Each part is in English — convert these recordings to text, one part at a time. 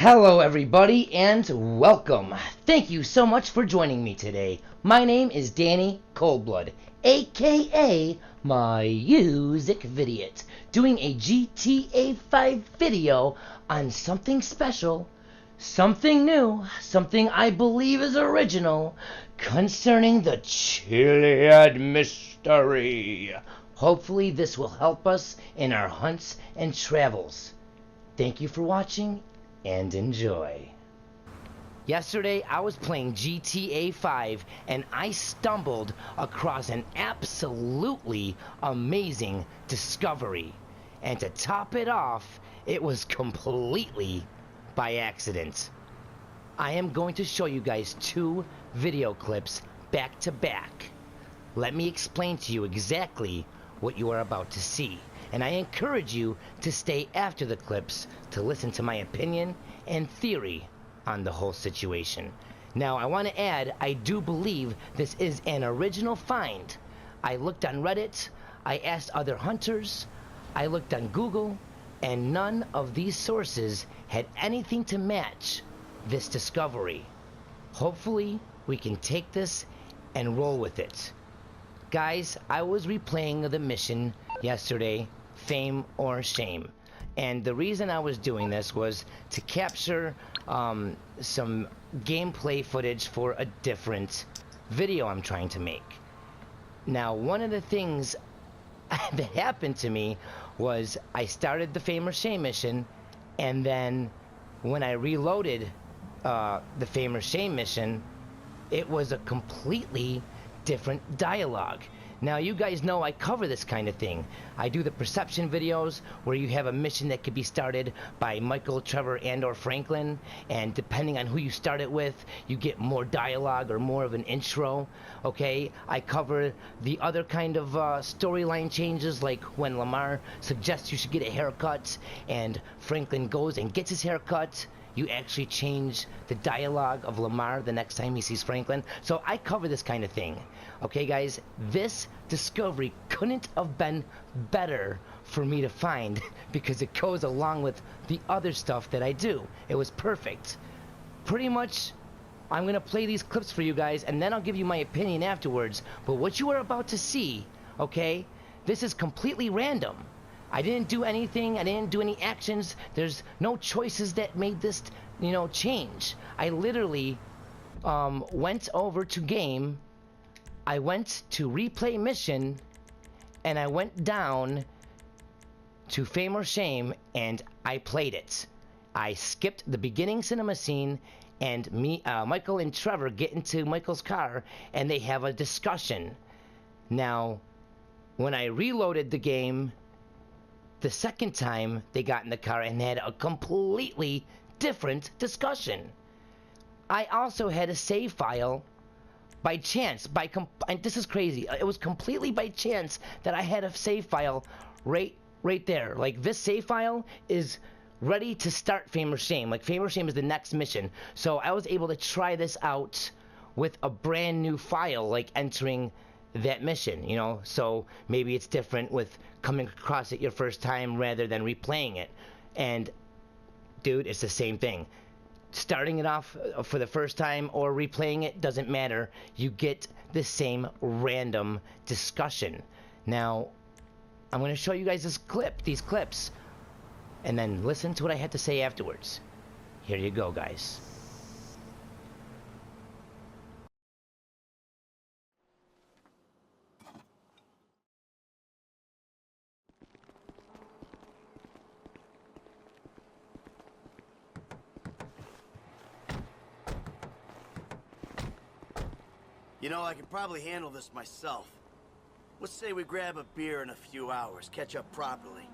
Hello everybody and welcome. Thank you so much for joining me today. My name is Danny Coldblood, aka Music Vidiot, doing a GTA5 video on something special, something new, something I believe is original, concerning the Chiliad Mystery. Hopefully this will help us in our hunts and travels. Thank you for watching and enjoy. Yesterday I was playing GTA 5 and I stumbled across an absolutely amazing discovery. And to top it off, it was completely by accident. I am going to show you guys two video clips back to back. Let me explain to you exactly what you are about to see. And I encourage you to stay after the clips to listen to my opinion and theory on the whole situation. Now, I want to add, I do believe this is an original find. I looked on Reddit, I asked other hunters, I looked on Google, and none of these sources had anything to match this discovery. Hopefully, we can take this and roll with it. Guys, I was replaying the mission yesterday, Fame or Shame. And the reason I was doing this was to capture some gameplay footage for a different video I'm trying to make. Now, one of the things that happened to me was I started the Fame or Shame mission, and then when I reloaded the Fame or Shame mission, it was a completely different dialogue. Now, you guys know I cover this kind of thing. I do the perception videos where you have a mission that could be started by Michael, Trevor, and or Franklin, and depending on who you start it with, you get more dialogue or more of an intro, okay? I cover the other kind of storyline changes, like when Lamar suggests you should get a haircut and Franklin goes and gets his haircut. You actually change the dialogue of Lamar the next time he sees Franklin. So I cover this kind of thing. Okay, guys, this discovery couldn't have been better for me to find because it goes along with the other stuff that I do. It was perfect. Pretty much, I'm going to play these clips for you guys, and then I'll give you my opinion afterwards. But what you are about to see, okay, this is completely random. I didn't do anything. I didn't do any actions. There's no choices that made this, change. I literally went over to game. I went to replay mission, and I went down to Fame or Shame, and I played it. I skipped the beginning cinema scene, and Michael and Trevor get into Michael's car, and they have a discussion. Now, when I reloaded the game the second time, they got in the car and had a completely different discussion. I also had a save file by chance. And this is crazy. It was completely by chance that I had a save file right there. Like, this save file is ready to start Fame or Shame. Like, Fame or Shame is the next mission. So I was able to try this out with a brand new file, like entering that mission, so maybe it's different with coming across it your first time rather than replaying it. And dude, it's the same thing. Starting it off for the first time or replaying it doesn't matter. You get the same random discussion. Now, I'm going to show you guys these clips, and then listen to what I had to say afterwards. Here you go, guys. I can probably handle this myself. Let's say we grab a beer in a few hours, catch up properly.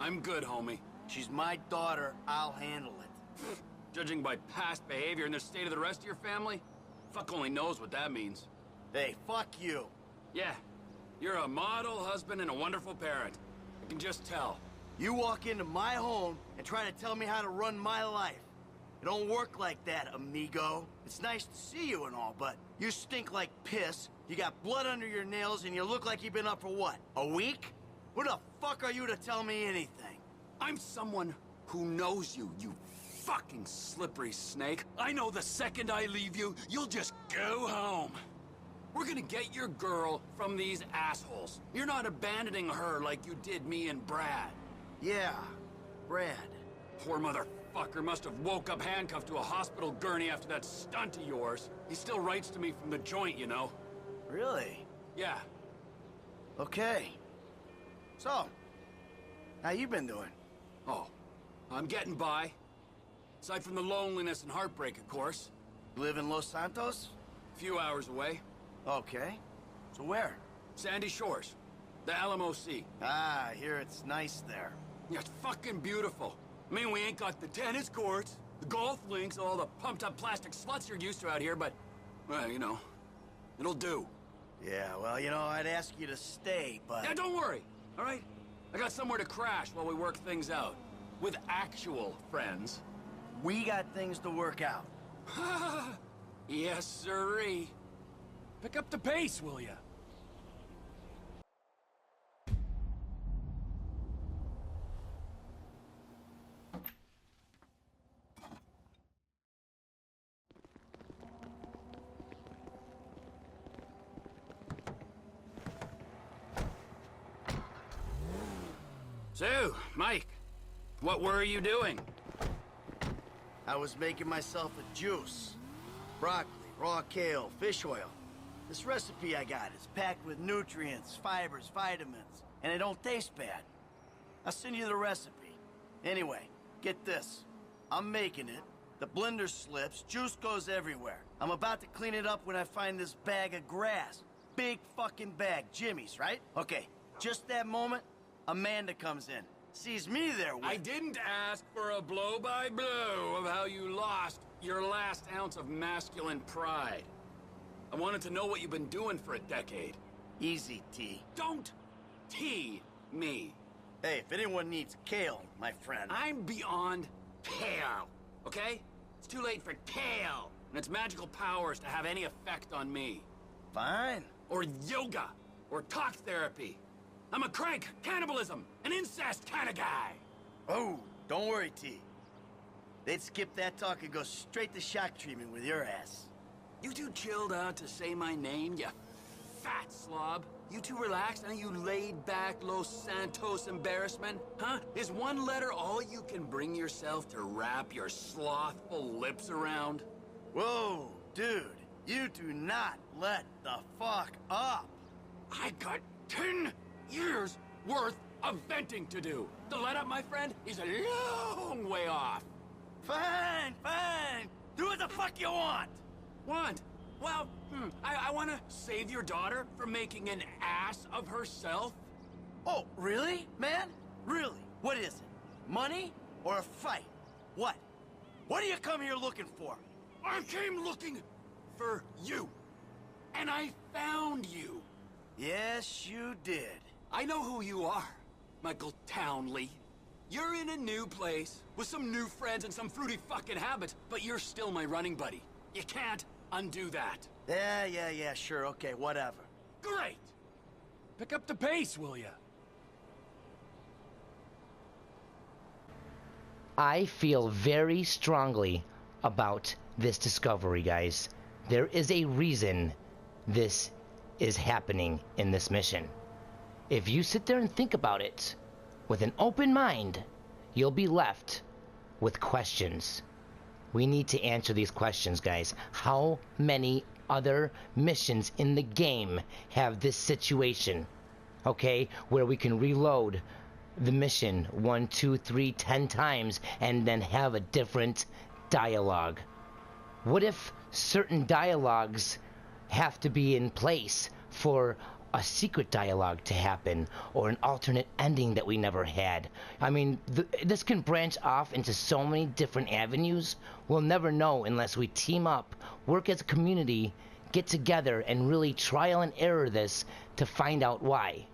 I'm good, homie. She's my daughter, I'll handle it. Judging by past behavior and the state of the rest of your family, fuck only knows what that means. Hey, fuck you. Yeah, you're a model husband and a wonderful parent. I can just tell. You walk into my home and try to tell me how to run my life. It don't work like that, amigo. It's nice to see you and all, but you stink like piss, you got blood under your nails, and you look like you've been up for what, a week? Who the fuck are you to tell me anything? I'm someone who knows you, you fucking slippery snake. I know the second I leave you, you'll just go home. We're gonna get your girl from these assholes. You're not abandoning her like you did me and Brad. Yeah, Brad. Poor motherfucker must have woke up handcuffed to a hospital gurney after that stunt of yours. He still writes to me from the joint, you know. Really? Yeah. Okay. So, how you been doing? Oh, I'm getting by. Aside from the loneliness and heartbreak, of course. You live in Los Santos? A few hours away. Okay. So where? Sandy Shores. The Alamo Sea. Ah, I hear it's nice there. Yeah, it's fucking beautiful. I mean, we ain't got the tennis courts, the golf links, all the pumped-up plastic sluts you're used to out here, but, well, you know, it'll do. Yeah, well, you know, I'd ask you to stay, but... Yeah, don't worry, all right? I got somewhere to crash while we work things out. With actual friends. We got things to work out. Yes, sirree. Pick up the pace, will ya? So, Mike, what were you doing? I was making myself a juice. Broccoli, raw kale, fish oil. This recipe I got is packed with nutrients, fibers, vitamins, and it don't taste bad. I'll send you the recipe. Anyway, get this. I'm making it. The blender slips, juice goes everywhere. I'm about to clean it up when I find this bag of grass. Big fucking bag, Jimmy's, right? Okay, just that moment, Amanda comes in. Sees me there with... I didn't ask for a blow-by-blow of how you lost your last ounce of masculine pride. I wanted to know what you've been doing for a decade. Easy, T. Don't T me. Hey, if anyone needs kale, my friend... I'm beyond kale, okay? It's too late for kale and its magical powers to have any effect on me. Fine. Or yoga, or talk therapy. I'm a crank, cannibalism, an incest kind of guy. Oh, don't worry, T. They'd skip that talk and go straight to shock treatment with your ass. You too chilled out to say my name, you fat slob? You too relaxed and you laid back Los Santos embarrassment? Huh? Is one letter all you can bring yourself to wrap your slothful lips around? Whoa, dude. You do not let the fuck up. I got 10 years worth of venting to do. The let up, my friend, is a long way off. Fine, fine. Do what the fuck you want. Want? Well, I want to save your daughter from making an ass of herself. Oh, really, man? Really? What is it? Money or a fight? What? What do you come here looking for? I came looking for you. And I found you. Yes, you did. I know who you are, Michael Townley. You're in a new place, with some new friends and some fruity fucking habits, but you're still my running buddy. You can't undo that. Yeah, sure, okay, whatever. Great! Pick up the pace, will ya? I feel very strongly about this discovery, guys. There is a reason this is happening in this mission. If you sit there and think about it with an open mind, you'll be left with questions. We need to answer these questions, guys. How many other missions in the game have this situation? Okay, where we can reload the mission 1, 2, 3, 10 times and then have a different dialogue. What if certain dialogues have to be in place for a secret dialogue to happen, or an alternate ending that we never had? I mean, this can branch off into so many different avenues. We'll never know unless we team up, work as a community, get together, and really trial and error this to find out why.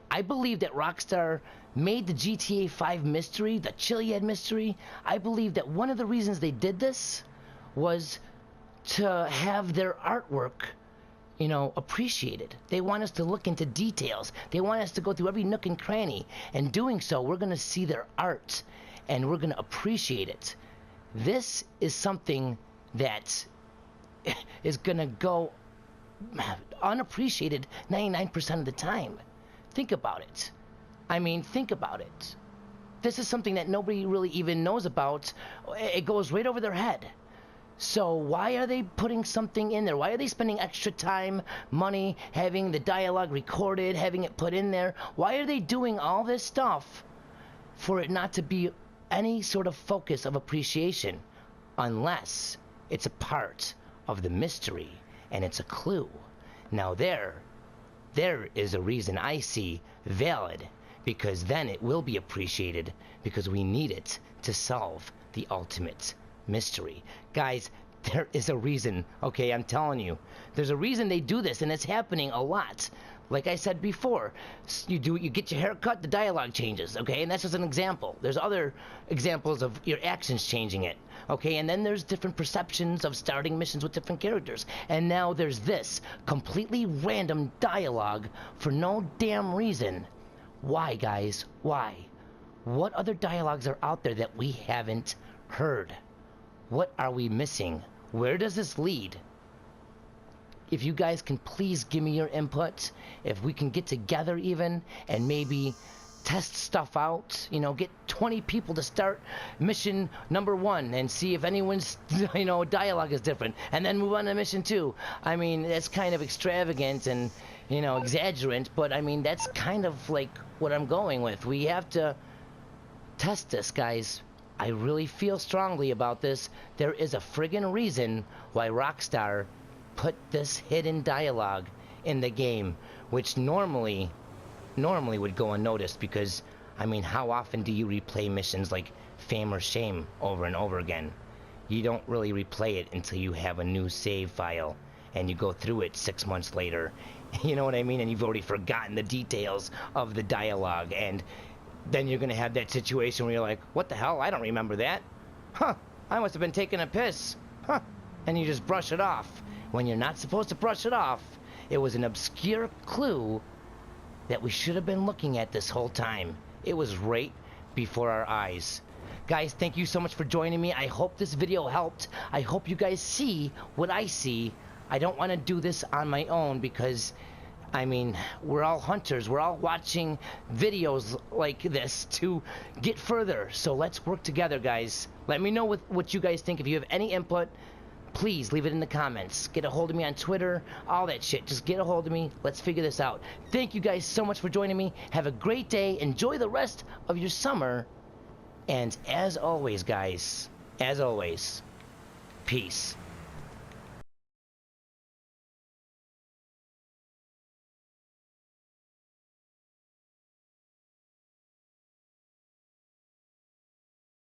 I believe that Rockstar made the GTA5 Mystery, the Chiliad Mystery. I believe that one of the reasons they did this was to have their artwork, you know, appreciated. They want us to look into details. They want us to go through every nook and cranny. And doing so, we're going to see their art, and we're going to appreciate it. this is something that is gonna go unappreciated 99% of the time. Think about it. I mean, think about it. This is something that nobody really even knows about. It goes right over their head. So why are they putting something in there? Why are they spending extra time, money, having the dialogue recorded, having it put in there? Why are they doing all this stuff for it not to be any sort of focus of appreciation? Unless it's a part of the mystery and it's a clue. Now there is a reason I see valid, because then it will be appreciated, because we need it to solve the ultimate mystery. Guys, there is a reason, okay? I'm telling you. There's a reason they do this, and it's happening a lot. Like I said before, you get your hair cut, the dialogue changes, okay? And that's just an example. There's other examples of your actions changing it, okay? And then there's different perceptions of starting missions with different characters. And now there's this completely random dialogue for no damn reason. Why, guys? Why? What other dialogues are out there that we haven't heard? What are we missing? Where does this lead? If you guys can please give me your input, if we can get together even and maybe test stuff out, you know, get 20 people to start mission number 1 and see if anyone's, you know, dialogue is different, and then move on to mission 2. I mean, that's kind of extravagant and, you know, exaggerant, but I mean, that's kind of like what I'm going with. We have to test this, guys. I really feel strongly about this. There is a friggin' reason why Rockstar put this hidden dialogue in the game, which normally would go unnoticed, because, I mean, how often do you replay missions like Fame or Shame over and over again? You don't really replay it until you have a new save file and you go through it 6 months later. You know what I mean? And you've already forgotten the details of the dialogue, and then you're gonna have that situation where you're like, what the hell? I don't remember that. Huh, I must have been taking a piss. Huh, and you just brush it off. When you're not supposed to brush it off. It was an obscure clue that we should have been looking at this whole time. It was right before our eyes. Guys, thank you so much for joining me. I hope this video helped. I hope you guys see what I see. I don't want to do this on my own because, I mean, we're all hunters. We're all watching videos like this to get further. So let's work together, guys. Let me know what you guys think. If you have any input, please leave it in the comments. Get a hold of me on Twitter, all that shit. Just get a hold of me. Let's figure this out. Thank you guys so much for joining me. Have a great day. Enjoy the rest of your summer. And as always, guys, as always, peace.